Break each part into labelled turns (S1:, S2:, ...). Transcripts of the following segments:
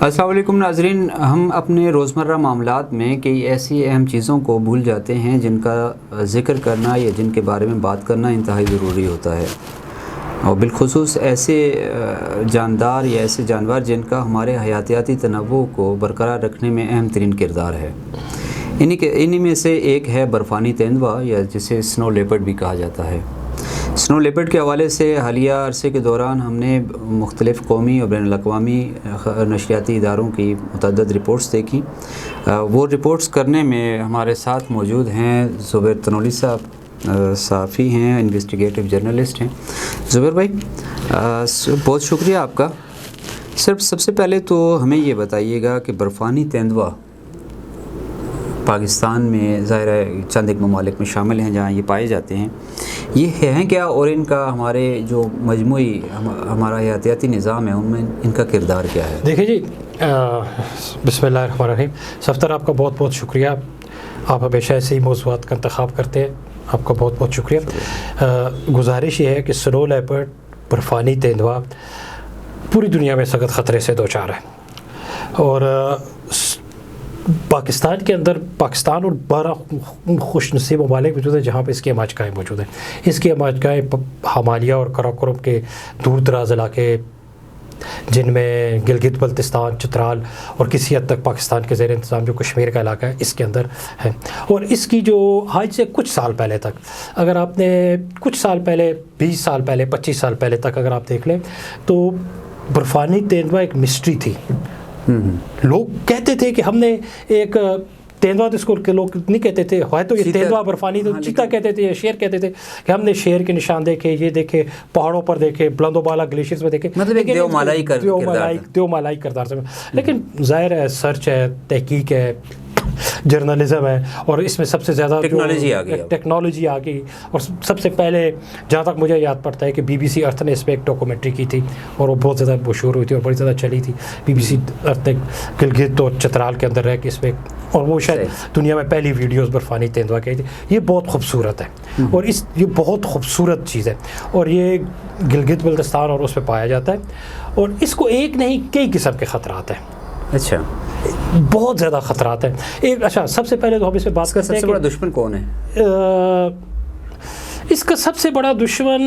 S1: السلام علیکم ناظرین، ہم اپنے روزمرہ معاملات میں کئی ایسی اہم چیزوں کو بھول جاتے ہیں جن کا ذکر کرنا یا جن کے بارے میں بات کرنا انتہائی ضروری ہوتا ہے، اور بالخصوص ایسے جاندار یا ایسے جانور جن کا ہمارے حیاتیاتی تنوع کو برقرار رکھنے میں اہم ترین کردار ہے۔ انہی میں سے ایک ہے برفانی تیندوا، یا جسے سنو لیپرڈ بھی کہا جاتا ہے۔ سنو لیپرڈ کے حوالے سے حالیہ عرصے کے دوران ہم نے مختلف قومی اور بین الاقوامی نشریاتی اداروں کی متعدد رپورٹس دیکھی۔ وہ رپورٹس کرنے میں ہمارے ساتھ موجود ہیں زبیر تنولی صاحب، صحافی ہیں، انویسٹیگیٹو جرنلسٹ ہیں۔ زبیر بھائی، بہت شکریہ آپ کا۔ سب سے پہلے تو ہمیں یہ بتائیے گا کہ برفانی تیندوا پاکستان میں ظاہر ہے چند ایک ممالک میں شامل ہیں جہاں یہ پائے جاتے ہیں، یہ ہیں کیا، اور ان کا ہمارے جو مجموعی ہمارا حیاتیاتی نظام ہے ان میں ان کا کردار کیا ہے؟
S2: دیکھیں جی، بسم اللہ الرحمن الرحیم۔ سفتر، آپ کا بہت بہت شکریہ، آپ ہمیشہ ایسے ہی موضوعات کا انتخاب کرتے ہیں، آپ کا بہت بہت شکریہ۔ گزارش یہ ہے کہ سنو لیپرڈ، برفانی تیندوا پوری دنیا میں سخت خطرے سے دوچار ہے، اور پاکستان کے اندر پاکستان اور 12 خوش نصیب ممالک موجود ہیں جہاں پہ اس کی آماج گاہیں موجود ہیں۔ اس کی آماج گاہیں ہمالیہ اور قراقرم کے دور دراز علاقے، جن میں گلگت بلتستان، چترال اور کسی حد تک پاکستان کے زیر انتظام جو کشمیر کا علاقہ ہے، اس کے اندر ہے۔ اور اس کی جو آج سے کچھ سال پہلے تک، اگر آپ نے کچھ سال پہلے، 20 سال پہلے، 25 سال پہلے تک اگر آپ دیکھ لیں تو برفانی تیندوا ایک مسٹری تھی۔ لوگ کہتے تھے کہ ہم نے ایک تیندوا، تو اس کو لوگ نہیں کہتے تھے ہے تو یہ تیندوا برفانی، تو چیتا کہتے تھے یا شیر کہتے تھے کہ ہم نے شیر کے نشان دیکھے، یہ دیکھے، پہاڑوں پر دیکھے، بلند و بالا گلیشیئرز میں دیکھے،
S1: مطلب ایک
S2: دیو مالائی کردار سے۔ لیکن ظاہر ہے سرچ ہے، تحقیق ہے، جرنلزم ہے، اور اس میں سب سے زیادہ ٹیکنالوجی آ گئی۔ اور سب سے پہلے جہاں تک مجھے یاد پڑتا ہے کہ BBC ارتھ نے اس پہ ایک ڈاکومنٹری کی تھی، اور وہ بہت زیادہ مشہور ہوئی تھی اور بڑی زیادہ چلی تھی۔ BBC ارتھ نے گلگت اور چترال کے اندر رہ کے اس پہ، اور وہ شاید دنیا میں پہلی ویڈیوز برفانی تیندوا کی تھی۔ یہ بہت خوبصورت ہے، اور یہ بہت خوبصورت چیز ہے، اور یہ گلگت بلتستان اور اس پہ پایا جاتا ہے، اور اس کو ایک نہیں کئی قسم کے خطرات ہیں۔
S1: اچھا،
S2: بہت زیادہ خطرات ہیں۔ اچھا، سب سے پہلے تو ہم اس پہ بات کرتے ہیں،
S1: سب سے بڑا دشمن کون ہے؟
S2: اس کا سب سے بڑا دشمن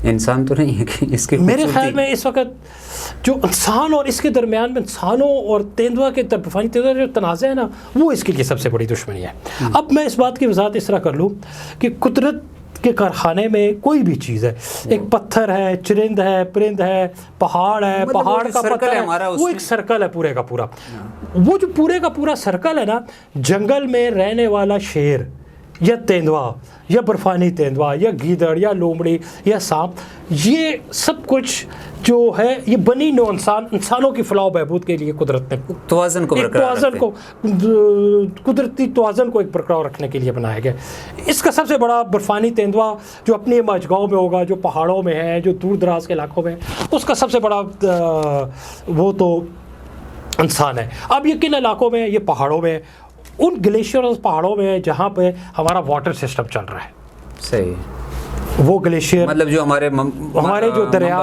S1: انسان تو نہیں ہے کہ اس کے
S2: میرے خیال میں اس وقت جو انسان اور اس کے درمیان میں انسانوں اور تیندوا کے برفانی تیندوا جو تنازع ہے نا، وہ اس کے لیے سب سے بڑی دشمنی ہے۔ اب میں اس بات کی وضاحت اس طرح کر لوں کہ قدرت کے کارخانے میں کوئی بھی چیز ہے، ایک پتھر ہے، چرند ہے، پرند ہے، پہاڑ ہے، پہاڑ کا پتھر ہے، وہ ایک سرکل ہے پورے کا پورا۔ وہ جو پورے کا پورا سرکل ہے نا، جنگل میں رہنے والا شیر یا تیندوا یا برفانی تیندوا یا گیدڑ یا لومڑی یا سانپ، یہ سب کچھ جو ہے یہ بنی نوع انسانوں کی فلاح و بہبود کے لیے قدرت نے
S1: توازن کو
S2: قدرتی توازن کو ایک برقرار رکھنے کے لیے بنایا گیا۔ اس کا سب سے بڑا برفانی تیندوا جو اپنی ماجگاہوں میں ہوگا، جو پہاڑوں میں ہے، جو دور دراز کے علاقوں میں، اس کا سب سے بڑا وہ تو انسان ہے۔ اب یہ کن علاقوں میں؟ یہ پہاڑوں میں، ان گلیشیئر اور پہاڑوں میں جہاں پہ ہمارا واٹر سسٹم چل رہا ہے۔
S1: صحیح،
S2: وہ گلیشیئر
S1: مطلب جو
S2: ہمارے جو دریا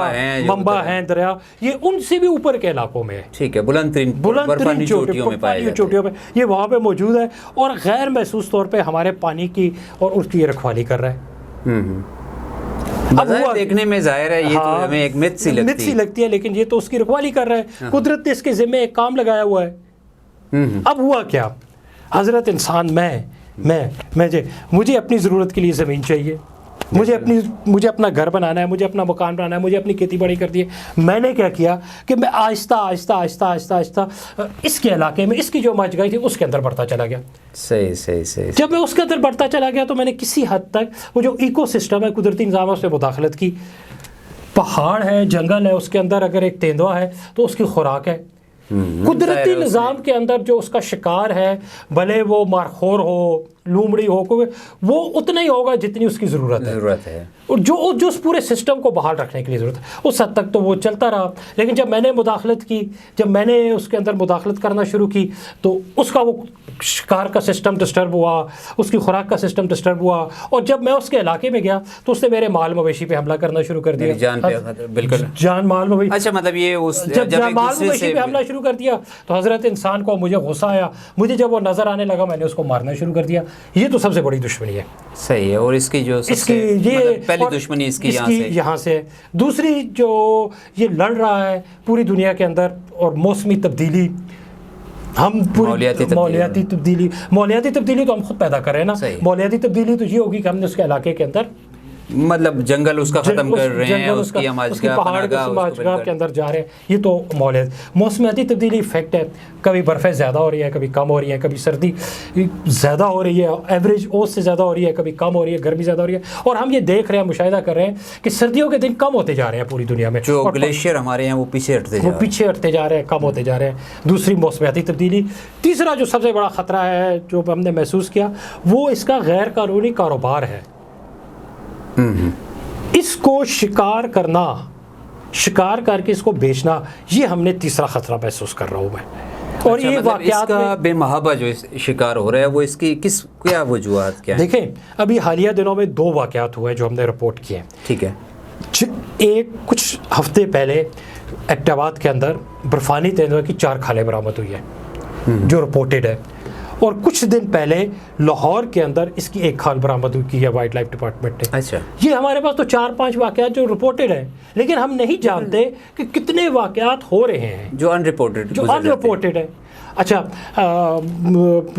S2: منبع ہیں، دریا، یہ ان سے بھی اوپر کے علاقوں میں ہے۔
S1: ٹھیک ہے، بلند ترین چوٹیوں میں پائے جاتے ہیں،
S2: یہ وہاں پہ موجود ہے، اور غیر محسوس طور پہ ہمارے پانی کی اور اس کی رکھوالی کر رہا ہے۔
S1: اب وہ دیکھنے میں ظاہر ہے یہ تو ہمیں ایک مت سی
S2: لگتی ہے، لیکن یہ تو اس کی رکھوالی کر رہا ہے۔ قدرت نے اس کے ذمہ ایک کام لگایا ہوا ہے۔ اب ہوا کیا؟ حضرت انسان، مجھے اپنی ضرورت کے لیے زمین چاہیے، مجھے اپنا گھر بنانا ہے، مجھے اپنا مکان بنانا ہے، مجھے اپنی کھیتی باڑی کرتی ہے۔ میں نے کیا کیا کہ میں آہستہ آہستہ اس کے علاقے میں، اس کی جو ماجگاہی تھی اس کے اندر بڑھتا چلا گیا۔
S1: صحیح۔
S2: جب میں اس کے اندر بڑھتا چلا گیا تو میں نے کسی حد تک وہ جو ایکو سسٹم ہے، قدرتی نظام ہے، اس میں مداخلت کی۔ پہاڑ ہے، جنگل ہے، اس کے اندر اگر ایک تیندوا ہے تو اس کی خوراک ہے۔ قدرتی نظام کے اندر جو اس کا شکار ہے، بھلے وہ مارخور ہو، لومڑی ہو کوئی, وہ اتنا ہی ہوگا جتنی اس کی ضرورت ہے, اور جو اس پورے سسٹم کو بحال رکھنے کے لیے ضرورت ہے. اس حد تک تو وہ چلتا رہا, لیکن جب میں نے مداخلت کی, جب میں نے اس کے اندر مداخلت کرنا شروع کی, تو اس کا وہ شکار کا سسٹم ڈسٹرب ہوا, اس کی خوراک کا سسٹم ڈسٹرب ہوا, اور جب میں اس کے علاقے میں گیا تو اس نے میرے مال مویشی پہ حملہ کرنا شروع کر دیا. جان مال مویشی,
S1: اچھا مطلب یہ
S2: جب مال مویشی پہ حملہ شروع کر دیا تو حضرت انسان کو مجھے غصہ آیا, مجھے جب وہ نظر آنے لگا میں نے اس کو مارنا شروع کر دیا. یہ تو سب سے بڑی دشمنی ہے.
S1: صحیح ہے. اور اس کی جو پہلی دشمنی اس کی
S2: یہاں سے, دوسری جو یہ لڑ رہا ہے پوری دنیا کے اندر, اور موسمی تبدیلی, ہم ماحولیاتی تبدیلی تو ہم خود پیدا کر رہے ہیں نا. ماحولیاتی تبدیلی تو یہ ہوگی کہ ہم نے اس کے علاقے کے اندر
S1: مطلب جنگل اس کا ختم کر رہے ہیں, اس کی
S2: پہاڑ کے اندر جا رہے ہیں. یہ تو موسمیاتی تبدیلی افیکٹ ہے. کبھی برفیں زیادہ ہو رہی ہے, کبھی کم ہو رہی ہے, کبھی سردی زیادہ ہو رہی ہے, ایوریج اوز سے زیادہ ہو رہی ہے, کبھی کم ہو رہی ہے, گرمی زیادہ ہو رہی ہے. اور ہم یہ دیکھ رہے ہیں, مشاہدہ کر رہے ہیں کہ سردیوں کے دن کم ہوتے جا رہے ہیں پوری دنیا میں.
S1: جو گلیشیئر ہمارے ہیں وہ پیچھے
S2: ہٹتے جا رہے ہیں, کم ہوتے جا رہے ہیں. دوسری موسمیاتی تبدیلی. تیسرا جو سب سے بڑا خطرہ ہے جو ہم نے محسوس کیا, وہ اس کا غیر قانونی کاروبار ہے. اس کو شکار کرنا, شکار کر کے اس کو بیچنا, یہ ہم نے تیسرا خطرہ محسوس کر رہا ہوں میں. اور یہ واقعات
S1: کا بے محابہ جو شکار ہو رہا ہے وہ اس کی کیا وجوہات کیا ہیں؟
S2: دیکھیں ابھی حالیہ دنوں میں 2 واقعات ہوئے جو ہم نے رپورٹ کیے ہیں.
S1: ٹھیک ہے.
S2: ایک کچھ ہفتے پہلے ایبٹ آباد کے اندر برفانی تیندوا کی 4 کھالیں برآمد ہوئی ہیں جو رپورٹڈ ہے, اور کچھ دن پہلے لاہور کے اندر اس کی 1 کھال برآمد کی ہے وائلڈ لائف ڈپارٹمنٹ نے.
S1: اچھا,
S2: یہ ہمارے پاس تو 4-5 واقعات جو رپورٹڈ ہیں, لیکن ہم نہیں جانتے کہ کتنے واقعات ہو رہے ہیں
S1: جو ان رپورٹڈ
S2: ہیں. اچھا,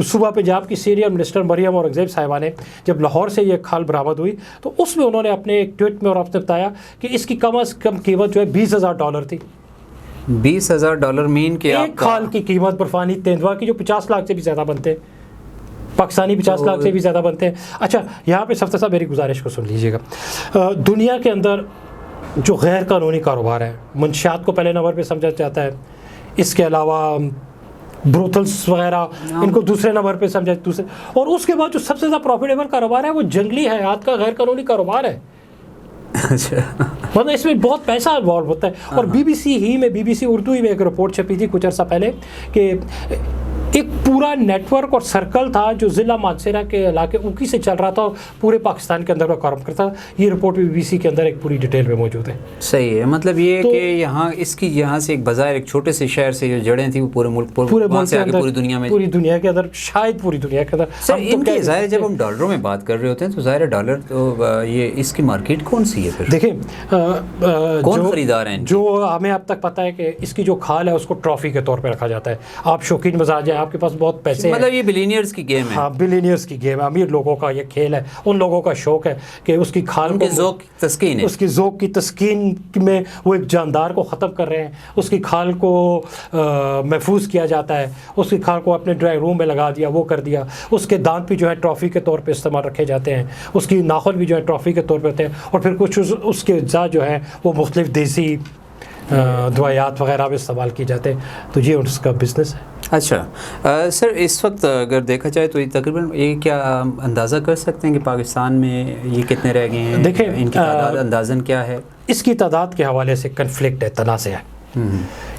S2: صوبہ پنجاب کی سینئر منسٹر مریم اورنگزیب صاحبہ نے جب لاہور سے یہ کھال برآمد ہوئی تو اس میں انہوں نے اپنے ایک ٹویٹ میں اور آپ نے بتایا کہ اس کی کم از کم قیمت جو ہے $20,000 تھی.
S1: $20,000 مین کہ
S2: ایک کھال کی قیمت برفانی تیندوا کی جو 50 لاکھ سے بھی زیادہ بنتے ہیں, پاکستانی 50 لاکھ سے بھی زیادہ بنتے ہیں. اچھا یہاں پہ صفدر صاحب میری گزارش کو سن لیجئے گا. دنیا کے اندر جو غیر قانونی کاروبار ہے, منشیات کو پہلے نمبر پہ سمجھا جاتا ہے, اس کے علاوہ بروتلس وغیرہ ان کو دوسرے نمبر پہ سمجھا, اور اس کے بعد جو سب سے زیادہ پروفیٹیبل کاروبار ہے وہ جنگلی حیات کا غیر قانونی کاروبار ہے. مطلب اس میں بہت پیسہ انوالو ہوتا ہے. اور بی بی سی اردو ہی میں ایک رپورٹ چھپی تھی کچھ عرصہ پہلے کہ ایک پورا نیٹ ورک اور سرکل تھا جو ضلع مانسیرا کے علاقے اوکی سے چل رہا تھا اور پورے پاکستان کے اندر وہ کام کرتا. یہ رپورٹ بی بی سی کے اندر ایک پوری ڈیٹیل میں موجود ہے.
S1: صحیح ہے. مطلب یہ کہ یہاں سے ایک بظاہر ایک چھوٹے سے شہر سے جو جڑیں تھیں وہ پورے ملک سے آگے پوری
S2: دنیا کے اندر, شاید پوری دنیا کے اندر.
S1: سر ان کے ظاہر جب ہم ڈالروں میں بات کر رہے ہوتے ہیں تو ظاہر ڈالر تو یہ اس کی مارکیٹ کون سی ہے پھر؟
S2: دیکھیں
S1: کون خریدار ہیں
S2: جو ہمیں اب تک پتہ ہے کہ اس کی جو کھال ہے اس کو ٹرافی کے طور پہ رکھا جاتا ہے. آپ شوقین مزاج ہیں, آپ کے پاس بہت پیسے ہیں,
S1: مطلب یہ بلینئرز کی گیم ہے.
S2: ہاں بلینئرز کی گیم ہے, امیر لوگوں کا یہ کھیل ہے. ان لوگوں کا شوق ہے کہ اس کی کھال
S1: کو ذوق تسکین ہے,
S2: اس کی ذوق کی تسکین میں وہ ایک جاندار کو ختم کر رہے ہیں. اس کی کھال کو محفوظ کیا جاتا ہے, اس کی کھال کو اپنے ڈرائنگ روم میں لگا دیا, وہ کر دیا. اس کے دانت بھی جو ہے ٹرافی کے طور پہ استعمال رکھے جاتے ہیں, اس کی ناخن بھی جو ہے ٹرافی کے طور پہ ہوتے ہیں. اور پھر کچھ اس کے اجزاء جو ہیں وہ مختلف دیسی دوائیات وغیرہ بھی استعمال کی جاتے ہیں. تو یہ اس کا بزنس ہے.
S1: اچھا سر, اس وقت اگر دیکھا جائے تو تقریباً یہ کیا اندازہ کر سکتے ہیں کہ پاکستان میں یہ کتنے رہ گئے ہیں؟
S2: دیکھیں
S1: ان کی تعداد اندازاً کیا ہے؟
S2: اس کی تعداد کے حوالے سے کنفلکٹ ہے, تنازع ہے.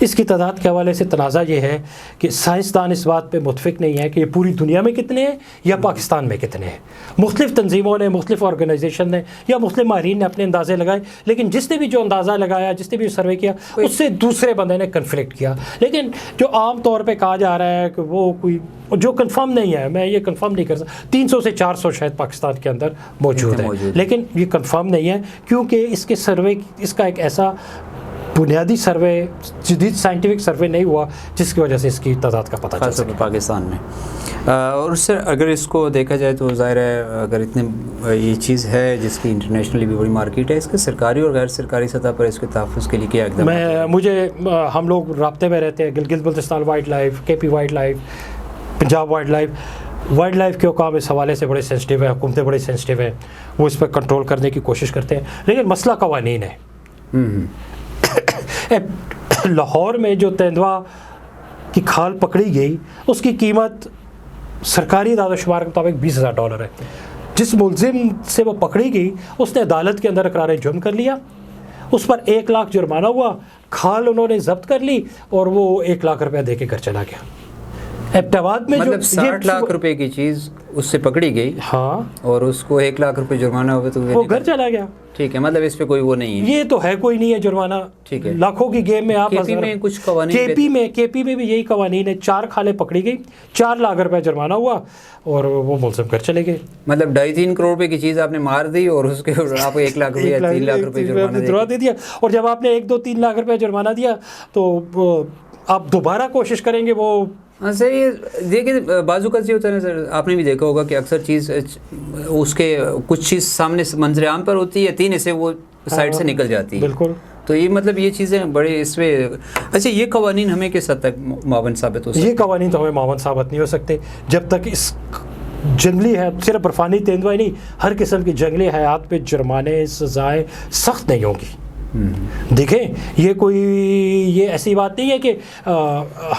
S2: اس کی تعداد کے حوالے سے تنازع یہ ہے کہ سائنسدان اس بات پہ متفق نہیں ہے کہ یہ پوری دنیا میں کتنے ہیں یا پاکستان میں کتنے ہیں. مختلف تنظیموں نے, مختلف آرگنائزیشن نے یا مختلف ماہرین نے اپنے اندازے لگائے, لیکن جس نے بھی جو اندازہ لگایا, جس نے بھی سروے کیا, اس سے دوسرے بندے نے کنفلکٹ کیا. لیکن جو عام طور پہ کہا جا رہا ہے کہ وہ کوئی جو کنفرم نہیں ہے, میں یہ کنفرم نہیں کر سکتا, 300 سے 400 شاید پاکستان کے اندر موجود ہے, لیکن یہ کنفرم نہیں ہے کیونکہ اس کے سروے, اس کا ایک ایسا بنیادی سروے, جدید سائنٹیفک سروے نہیں ہوا جس کی وجہ سے اس کی تعداد کا پتہ چل سکے
S1: پاکستان میں. اور سر اگر اس کو دیکھا جائے تو ظاہر ہے اگر اتنے یہ چیز ہے جس کی انٹرنیشنلی بھی بڑی مارکیٹ ہے, اس کے سرکاری اور غیر سرکاری سطح پر اس کے تحفظ کے لیے کیا اقدام؟
S2: ہم لوگ رابطے میں رہتے ہیں, Gilgit Baltistan wildlife, K P wildlife, Punjab wildlife. Wildlife کے حکام اس حوالے سے بڑے سینسٹیو ہیں, حکومتیں بڑے سینسٹیو ہیں, وہ اس پہ کنٹرول کرنے کی کوشش کرتے ہیں, لیکن مسئلہ قوانین ہے. لاہور میں جو تیندوا کی کھال پکڑی گئی اس کی قیمت سرکاری اعداد و شمار کے مطابق $20,000 ہے. جس ملزم سے وہ پکڑی گئی اس نے عدالت کے اندر اقرار جرم کر لیا, اس پر 1 لاکھ جرمانہ ہوا, کھال انہوں نے ضبط کر لی اور وہ 1 لاکھ روپیہ دے کے گھر چلا گیا. ایبٹاباد میں
S1: مطلب 60 لاکھ روپے کی چیز اس سے پکڑی گئی,
S2: ہاں,
S1: اور اس کو 1 لاکھ روپے جرمانہ ہوا تو
S2: وہ گھر چلا گیا.
S1: ٹھیک ہے, مطلب اس پہ کوئی وہ نہیں ہے,
S2: یہ تو ہے کوئی نہیں ہے جرمانہ.
S1: ٹھیک ہے.
S2: لاکھوں کی گیم میں آپ
S1: KP میں کچھ قوانین,
S2: کے پی میں بھی یہی قوانین ہے. 4 کھالیں پکڑی گئی, 4 لاکھ روپے جرمانہ ہوا اور وہ ملزم گھر چلے گئے.
S1: مطلب 2.5-3 کروڑ روپے کی چیز آپ نے مار دی اور اس کے آپ 1 لاکھ روپے 3 لاکھ روپے جرمانہ
S2: دے دیا. اور جب آپ نے 1-2-3 لاکھ روپے جرمانہ دیا تو آپ دوبارہ کوشش کریں گے وہ.
S1: ہاں صحیح. دیکھیں بازو کا یہ ہوتا ہے نا سر, آپ نے بھی دیکھا ہوگا کہ اکثر چیز اس کے کچھ چیز سامنے منظر عام پر ہوتی ہے, 3 سے وہ سائڈ سے نکل جاتی ہے.
S2: بالکل.
S1: تو یہ مطلب یہ چیزیں بڑے اس میں. اچھا, یہ قوانین ہمیں کس حد تک معاون ثابت ہو سکتے ہیں؟
S2: یہ قوانین تو ہمیں معاون ثابت نہیں ہو سکتے جب تک اس جنگلی ہے, صرف برفانی تیندوا ہی نہیں, ہر قسم کی جنگلی حیات پہ جرمانے سزائیں سخت نہیں ہوں گی. دیکھیں یہ ایسی بات نہیں ہے کہ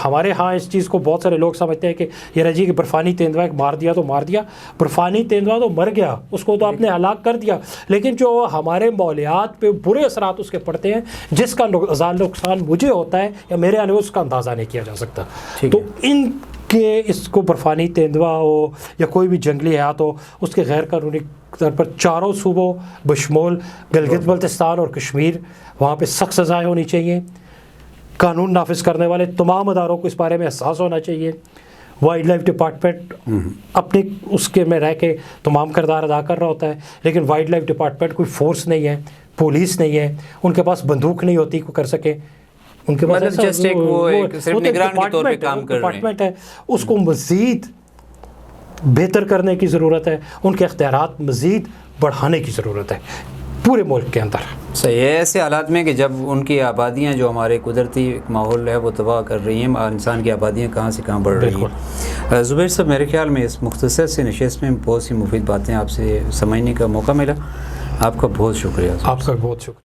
S2: ہمارے ہاں اس چیز کو بہت سارے لوگ سمجھتے ہیں کہ یہ جی کہ برفانی تیندوا مار دیا تو مار دیا. برفانی تیندوا تو مر گیا, اس کو تو آپ نے ہلاک کر دیا, لیکن جو ہمارے ماحولیات پہ برے اثرات اس کے پڑتے ہیں جس کا نقصان مجھے ہوتا ہے یا میرے آنے اس کا اندازہ نہیں کیا جا سکتا. تو ان کہ اس کو برفانی تیندوا ہو یا کوئی بھی جنگلی حیات ہو, اس کے غیر قانونی طور پر چاروں صوبوں بشمول گلگت بلتستان اور کشمیر وہاں پہ سخت سزائیں ہونی چاہیے. قانون نافذ کرنے والے تمام اداروں کو اس بارے میں احساس ہونا چاہیے. وائلڈ لائف ڈپارٹمنٹ اپنے اس کے میں رہ کے تمام کردار ادا کر رہا ہوتا ہے, لیکن وائلڈ لائف ڈپارٹمنٹ کوئی فورس نہیں ہے, پولیس نہیں ہے, ان کے پاس بندوق نہیں ہوتی کو کر سکے. ان کے پاس ڈپارٹمنٹ ہے, اس کو مزید بہتر کرنے کی ضرورت ہے, ان کے اختیارات مزید بڑھانے کی ضرورت ہے پورے ملک کے اندر.
S1: صحیح ہے. ایسے حالات میں کہ جب ان کی آبادیاں جو ہمارے قدرتی ماحول ہے وہ تباہ کر رہی ہیں, انسان کی آبادیاں کہاں سے کہاں بڑھ رہی ہیں. زبیر صاحب, میرے خیال میں اس مختصر سی نشست میں بہت سی مفید باتیں آپ سے سمجھنے کا موقع ملا. آپ کا بہت شکریہ.
S2: آپ کا بہت شکریہ.